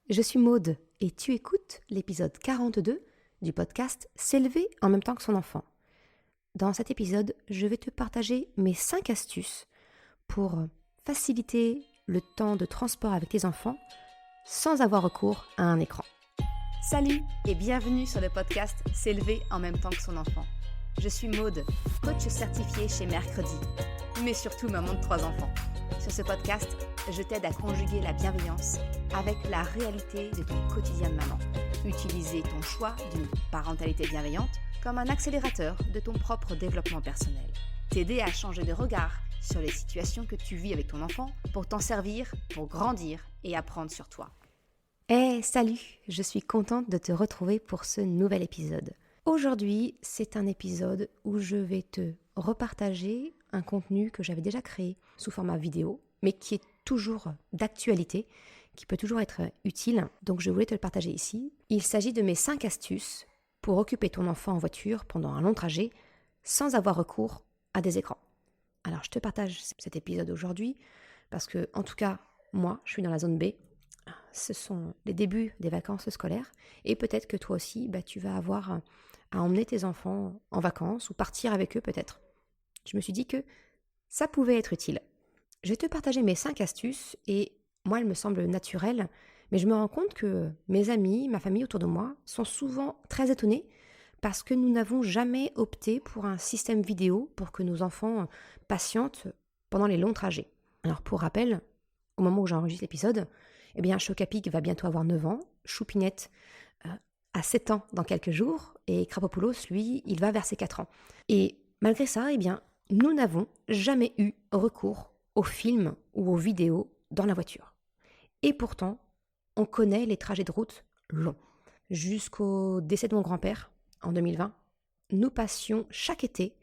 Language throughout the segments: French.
je suis Maude et tu écoutes l'épisode 42 du podcast S'élever en même temps que son enfant. Dans cet épisode, je vais te partager mes 5 astuces pour faciliter le temps de transport avec tes enfants sans avoir recours à un écran. Salut et bienvenue sur le podcast S'élever en même temps que son enfant. Je suis Maude, coach certifiée chez Mercredi, mais surtout maman de 3 enfants. Sur ce podcast, je t'aide à conjuguer la bienveillance avec la réalité de ton quotidien de maman. Utiliser ton choix d'une parentalité bienveillante comme un accélérateur de ton propre développement personnel. T'aider à changer de regard sur les situations que tu vis avec ton enfant pour t'en servir, pour grandir et apprendre sur toi. Salut, je suis contente de te retrouver pour ce nouvel épisode. Aujourd'hui, c'est un épisode où je vais te repartager un contenu que j'avais déjà créé sous format vidéo, mais qui est toujours d'actualité, qui peut toujours être utile, donc je voulais te le partager ici. Il s'agit de mes 5 astuces pour occuper ton enfant en voiture pendant un long trajet sans avoir recours à des écrans. Alors je te partage cet épisode aujourd'hui parce que, en tout cas, moi, je suis dans la zone B. Ce sont les débuts des vacances scolaires et peut-être que toi aussi, tu vas avoir à emmener tes enfants en vacances ou partir avec eux peut-être. Je me suis dit que ça pouvait être utile. Je vais te partager mes 5 astuces et moi, elles me semblent naturelles, mais je me rends compte que mes amis, ma famille autour de moi sont souvent très étonnés parce que nous n'avons jamais opté pour un système vidéo pour que nos enfants patientent pendant les longs trajets. Alors pour rappel, au moment où j'enregistre l'épisode, Chocapic va bientôt avoir 9 ans, Choupinette a 7 ans dans quelques jours et Krapopoulos, lui, il va vers ses 4 ans. Et malgré ça, nous n'avons jamais eu recours aux films ou aux vidéos dans la voiture. Et pourtant, on connaît les trajets de route longs. Jusqu'au décès de mon grand-père, en 2020, nous passions chaque été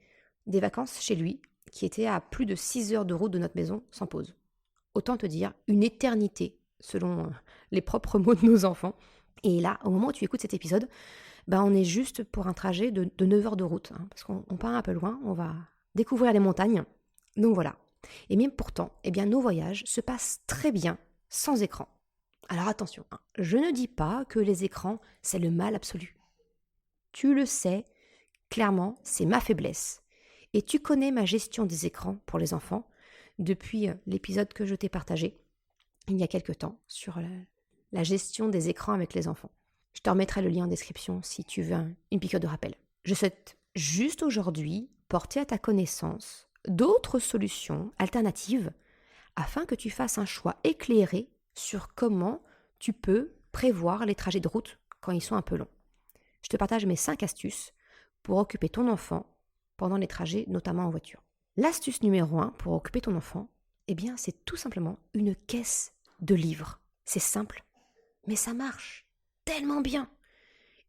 des vacances chez lui, qui étaient à plus de 6 heures de route de notre maison, sans pause. Autant te dire, une éternité, selon les propres mots de nos enfants. Et là, au moment où tu écoutes cet épisode, on est juste pour un trajet de 9 heures de route, parce qu'on part un peu loin, on va découvrir les montagnes. Donc voilà. Et même pourtant, nos voyages se passent très bien sans écran. Alors attention, je ne dis pas que les écrans, c'est le mal absolu. Tu le sais, clairement, c'est ma faiblesse. Et tu connais ma gestion des écrans pour les enfants depuis l'épisode que je t'ai partagé il y a quelques temps sur la gestion des écrans avec les enfants. Je te remettrai le lien en description si tu veux une piqûre de rappel. Je souhaite juste aujourd'hui porter à ta connaissance d'autres solutions alternatives afin que tu fasses un choix éclairé sur comment tu peux prévoir les trajets de route quand ils sont un peu longs. Je te partage mes 5 astuces pour occuper ton enfant pendant les trajets, notamment en voiture. L'astuce numéro 1 pour occuper ton enfant, c'est tout simplement une caisse de livres. C'est simple, mais ça marche tellement bien.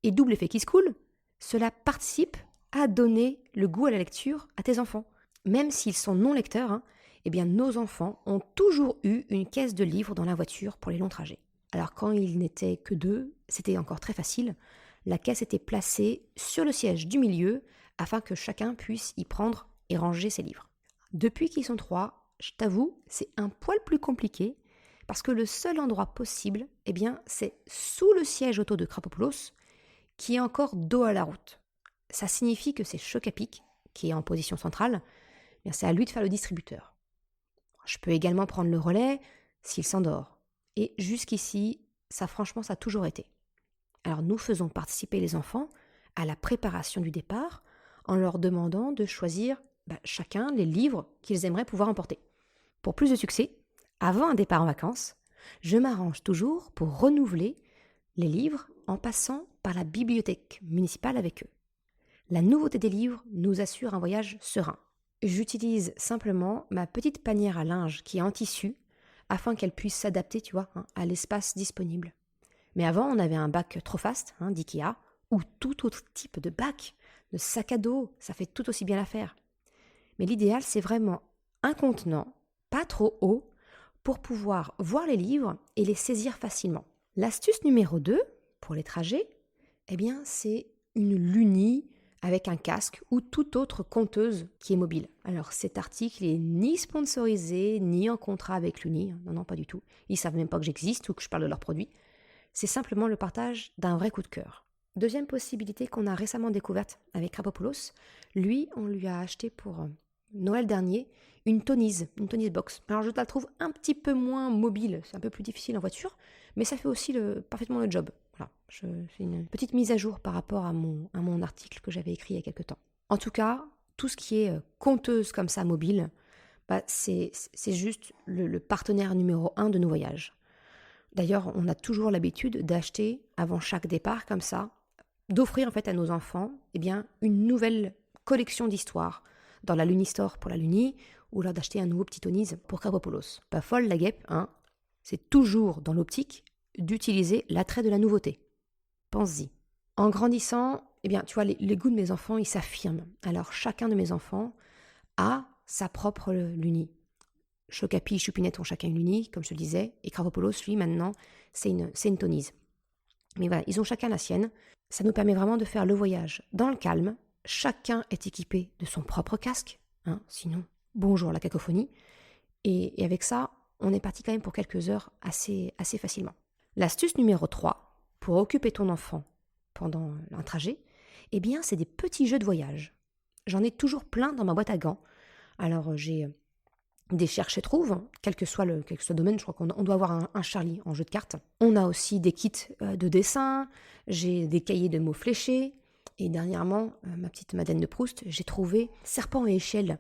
Et double effet qui se coule, cela participe à donner le goût à la lecture à tes enfants. Même s'ils sont non lecteurs, nos enfants ont toujours eu une caisse de livres dans la voiture pour les longs trajets. Alors quand ils n'étaient que 2, c'était encore très facile. La caisse était placée sur le siège du milieu afin que chacun puisse y prendre et ranger ses livres. Depuis qu'ils sont 3, je t'avoue, c'est un poil plus compliqué parce que le seul endroit possible, c'est sous le siège auto de Krapopoulos qui est encore dos à la route. Ça signifie que c'est Chocapic qui est en position centrale, c'est à lui de faire le distributeur. Je peux également prendre le relais s'il s'endort. Et jusqu'ici, ça a toujours été. Alors nous faisons participer les enfants à la préparation du départ en leur demandant de choisir chacun les livres qu'ils aimeraient pouvoir emporter. Pour plus de succès, avant un départ en vacances, je m'arrange toujours pour renouveler les livres en passant par la bibliothèque municipale avec eux. La nouveauté des livres nous assure un voyage serein. J'utilise simplement ma petite panière à linge qui est en tissu afin qu'elle puisse s'adapter, à l'espace disponible. Mais avant, on avait un bac Trofast d'IKEA ou tout autre type de bac, de sac à dos, ça fait tout aussi bien l'affaire. Mais l'idéal, c'est vraiment un contenant, pas trop haut, pour pouvoir voir les livres et les saisir facilement. L'astuce numéro 2, pour les trajets, c'est une Luni avec un casque ou toute autre conteuse qui est mobile. Alors cet article n'est ni sponsorisé, ni en contrat avec Luni. Non, pas du tout. Ils ne savent même pas que j'existe ou que je parle de leurs produits. c'est simplement le partage d'un vrai coup de cœur. Deuxième possibilité qu'on a récemment découverte avec Krapopoulos, lui, on lui a acheté pour Noël dernier une tonise box. Alors je la trouve un petit peu moins mobile, c'est un peu plus difficile en voiture, mais ça fait aussi parfaitement le job. Voilà, je fais une petite mise à jour par rapport à mon article que j'avais écrit il y a quelques temps. En tout cas, tout ce qui est conteuse comme ça, mobile, c'est juste le partenaire numéro 1 de nos voyages. D'ailleurs, on a toujours l'habitude d'acheter, avant chaque départ comme ça, d'offrir en fait à nos enfants une nouvelle collection d'histoires dans la Lunistore pour la Luni, ou alors d'acheter un nouveau petit Tonise pour Krapopoulos. Pas folle la guêpe, hein. C'est toujours dans l'optique d'utiliser l'attrait de la nouveauté. Pense-y. En grandissant, tu vois, les goûts de mes enfants, ils s'affirment. Alors chacun de mes enfants a sa propre Luni. Chocapi et Chupinette ont chacun une Luni, comme je te le disais, et Krapopoulos, lui, maintenant, c'est une Tonise. Mais voilà, ils ont chacun la sienne. Ça nous permet vraiment de faire le voyage dans le calme. Chacun est équipé de son propre casque, hein, sinon, bonjour la cacophonie. Et avec ça, on est parti quand même pour quelques heures assez facilement. L'astuce numéro 3, pour occuper ton enfant pendant un trajet, c'est des petits jeux de voyage. J'en ai toujours plein dans ma boîte à gants. Alors, j'ai des cherche et trouve, quel que soit le domaine, je crois qu'on doit avoir un Charlie en jeu de cartes. On a aussi des kits de dessin, j'ai des cahiers de mots fléchés, et dernièrement, ma petite Madeleine de Proust, j'ai trouvé Serpent et échelle.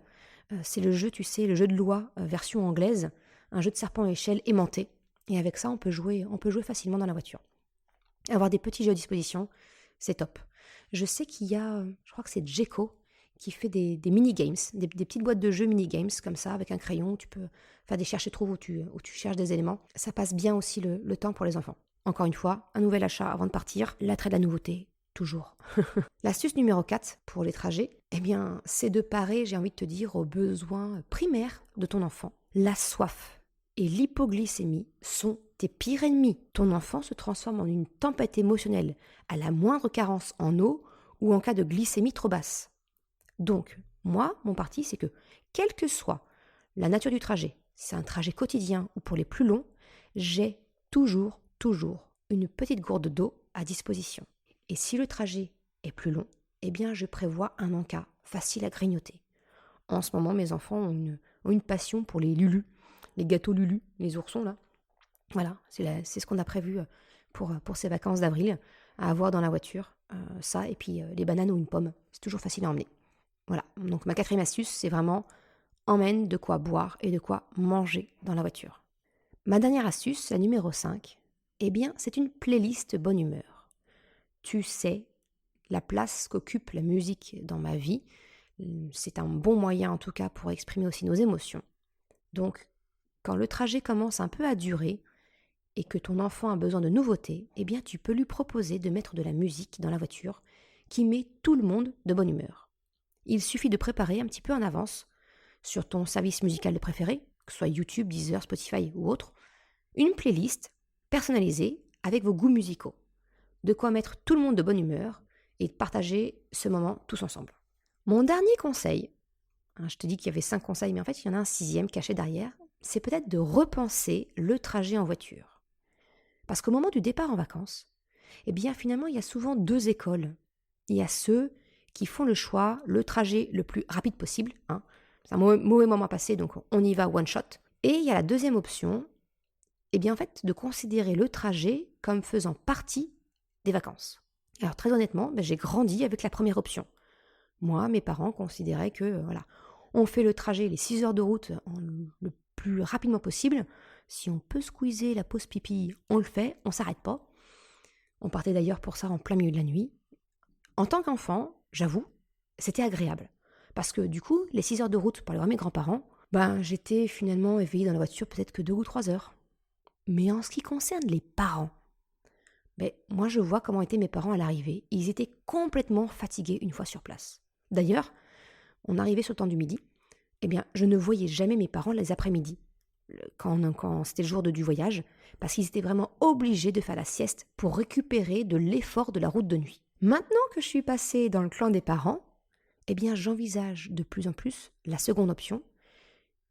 C'est le jeu, tu sais, le jeu de loi version anglaise, un jeu de serpent et échelle aimanté, et avec ça, on peut jouer facilement dans la voiture. Avoir des petits jeux à disposition, c'est top. Je sais qu'il y a, je crois que c'est Djeco, qui fait des mini-games, des petites boîtes de jeux mini-games, comme ça, avec un crayon, tu peux faire des cherche-et-trouve où tu cherches des éléments. Ça passe bien aussi le temps pour les enfants. Encore une fois, un nouvel achat avant de partir, l'attrait de la nouveauté, toujours. L'astuce numéro 4 pour les trajets, c'est de parer, j'ai envie de te dire, aux besoins primaires de ton enfant. La soif et l'hypoglycémie sont tes pires ennemis. Ton enfant se transforme en une tempête émotionnelle à la moindre carence en eau ou en cas de glycémie trop basse. Donc, moi, mon parti, c'est que, quelle que soit la nature du trajet, si c'est un trajet quotidien ou pour les plus longs, j'ai toujours une petite gourde d'eau à disposition. Et si le trajet est plus long, je prévois un encas facile à grignoter. En ce moment, mes enfants ont une passion pour les lulus, les gâteaux lulus, les oursons là. Voilà, c'est ce qu'on a prévu pour ces vacances d'avril, à avoir dans la voiture. Ça, et puis les bananes ou une pomme, c'est toujours facile à emmener. Voilà, donc ma 4e astuce, c'est vraiment emmène de quoi boire et de quoi manger dans la voiture. Ma dernière astuce, la numéro 5, c'est une playlist bonne humeur. Tu sais, la place qu'occupe la musique dans ma vie, c'est un bon moyen en tout cas pour exprimer aussi nos émotions. Donc, quand le trajet commence un peu à durer et que ton enfant a besoin de nouveautés, tu peux lui proposer de mettre de la musique dans la voiture qui met tout le monde de bonne humeur. Il suffit de préparer un petit peu en avance, sur ton service musical de préféré, que ce soit YouTube, Deezer, Spotify ou autre, une playlist personnalisée avec vos goûts musicaux. De quoi mettre tout le monde de bonne humeur et de partager ce moment tous ensemble. Mon dernier conseil, je te dis qu'il y avait 5 conseils, mais en fait il y en a un 6e caché derrière, c'est peut-être de repenser le trajet en voiture. Parce qu'au moment du départ en vacances, finalement il y a souvent 2 écoles. Il y a ceux qui font le choix, le trajet le plus rapide possible. C'est un mauvais moment passé, donc on y va one shot. Et il y a la deuxième option, de considérer le trajet comme faisant partie des vacances. Alors très honnêtement, j'ai grandi avec la première option. Moi, mes parents considéraient que, on fait le trajet, les 6 heures de route le plus rapidement possible. Si on peut squeezer la pause pipi, on le fait, on s'arrête pas. On partait d'ailleurs pour ça en plein milieu de la nuit. En tant qu'enfant, j'avoue, c'était agréable. Parce que du coup, les 6 heures de route pour aller voir mes grands-parents, j'étais finalement éveillée dans la voiture peut-être que 2 ou 3 heures. Mais en ce qui concerne les parents, moi je vois comment étaient mes parents à l'arrivée. Ils étaient complètement fatigués une fois sur place. D'ailleurs, on arrivait sur le temps du midi, je ne voyais jamais mes parents les après-midi, quand c'était le jour du voyage, parce qu'ils étaient vraiment obligés de faire la sieste pour récupérer de l'effort de la route de nuit. Maintenant que je suis passée dans le clan des parents, j'envisage de plus en plus la seconde option,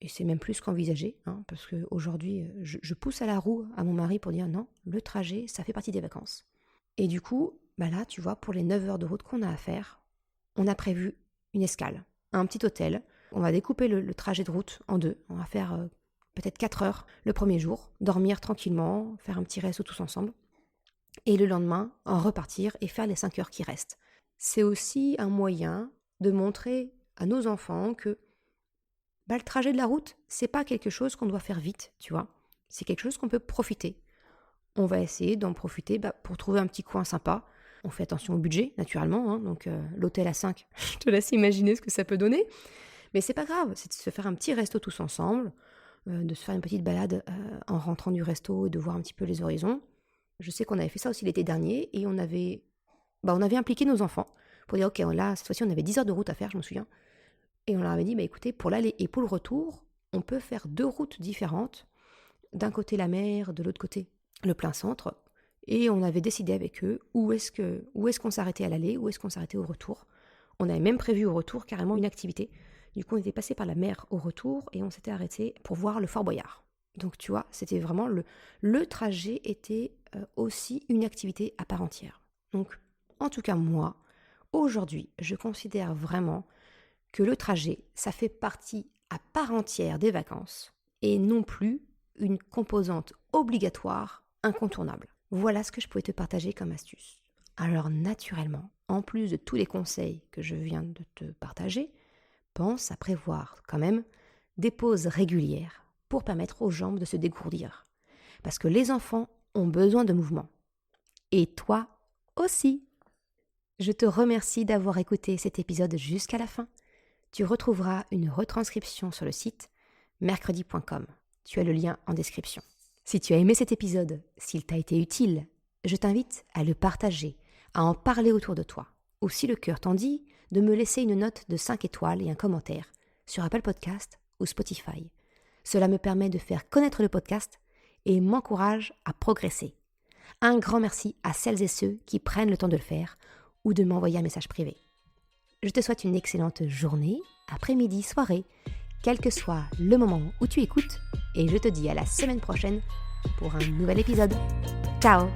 et c'est même plus qu'envisagé, parce qu'aujourd'hui, je pousse à la roue à mon mari pour dire non, le trajet, ça fait partie des vacances. Et du coup, là, tu vois, pour les 9 heures de route qu'on a à faire, on a prévu une escale, un petit hôtel. On va découper le trajet de route en deux. On va faire peut-être 4 heures le premier jour, dormir tranquillement, faire un petit resto tous ensemble. Et le lendemain, en repartir et faire les 5 heures qui restent. C'est aussi un moyen de montrer à nos enfants que le trajet de la route, c'est pas quelque chose qu'on doit faire vite, tu vois. C'est quelque chose qu'on peut profiter. On va essayer d'en profiter pour trouver un petit coin sympa. On fait attention au budget, naturellement. Donc l'hôtel à 5, je te laisse imaginer ce que ça peut donner. Mais c'est pas grave, c'est de se faire un petit resto tous ensemble, de se faire une petite balade en rentrant du resto et de voir un petit peu les horizons. Je sais qu'on avait fait ça aussi l'été dernier et on avait impliqué nos enfants pour dire ok, là, cette fois-ci, on avait 10 heures de route à faire, je me souviens. Et on leur avait dit, écoutez, pour l'aller et pour le retour, on peut faire 2 routes différentes. D'un côté la mer, de l'autre côté le plein centre. Et on avait décidé avec eux où est-ce qu'on s'arrêtait à l'aller, où est-ce qu'on s'arrêtait au retour. On avait même prévu au retour carrément une activité. Du coup, on était passé par la mer au retour et on s'était arrêté pour voir le Fort Boyard. Donc tu vois, c'était vraiment le trajet était aussi une activité à part entière. Donc, en tout cas moi, aujourd'hui, je considère vraiment que le trajet, ça fait partie à part entière des vacances et non plus une composante obligatoire, incontournable. Voilà ce que je pouvais te partager comme astuce. Alors naturellement, en plus de tous les conseils que je viens de te partager, pense à prévoir quand même des pauses régulières pour permettre aux jambes de se dégourdir. Parce que les enfants ont besoin de mouvement. Et toi aussi. Je te remercie d'avoir écouté cet épisode jusqu'à la fin. Tu retrouveras une retranscription sur le site mercredi.com. Tu as le lien en description. Si tu as aimé cet épisode, s'il t'a été utile, je t'invite à le partager, à en parler autour de toi. Ou si le cœur t'en dit, de me laisser une note de 5 étoiles et un commentaire sur Apple Podcast ou Spotify. Cela me permet de faire connaître le podcast et m'encourage à progresser. Un grand merci à celles et ceux qui prennent le temps de le faire ou de m'envoyer un message privé. Je te souhaite une excellente journée, après-midi, soirée, quel que soit le moment où tu écoutes, et je te dis à la semaine prochaine pour un nouvel épisode. Ciao!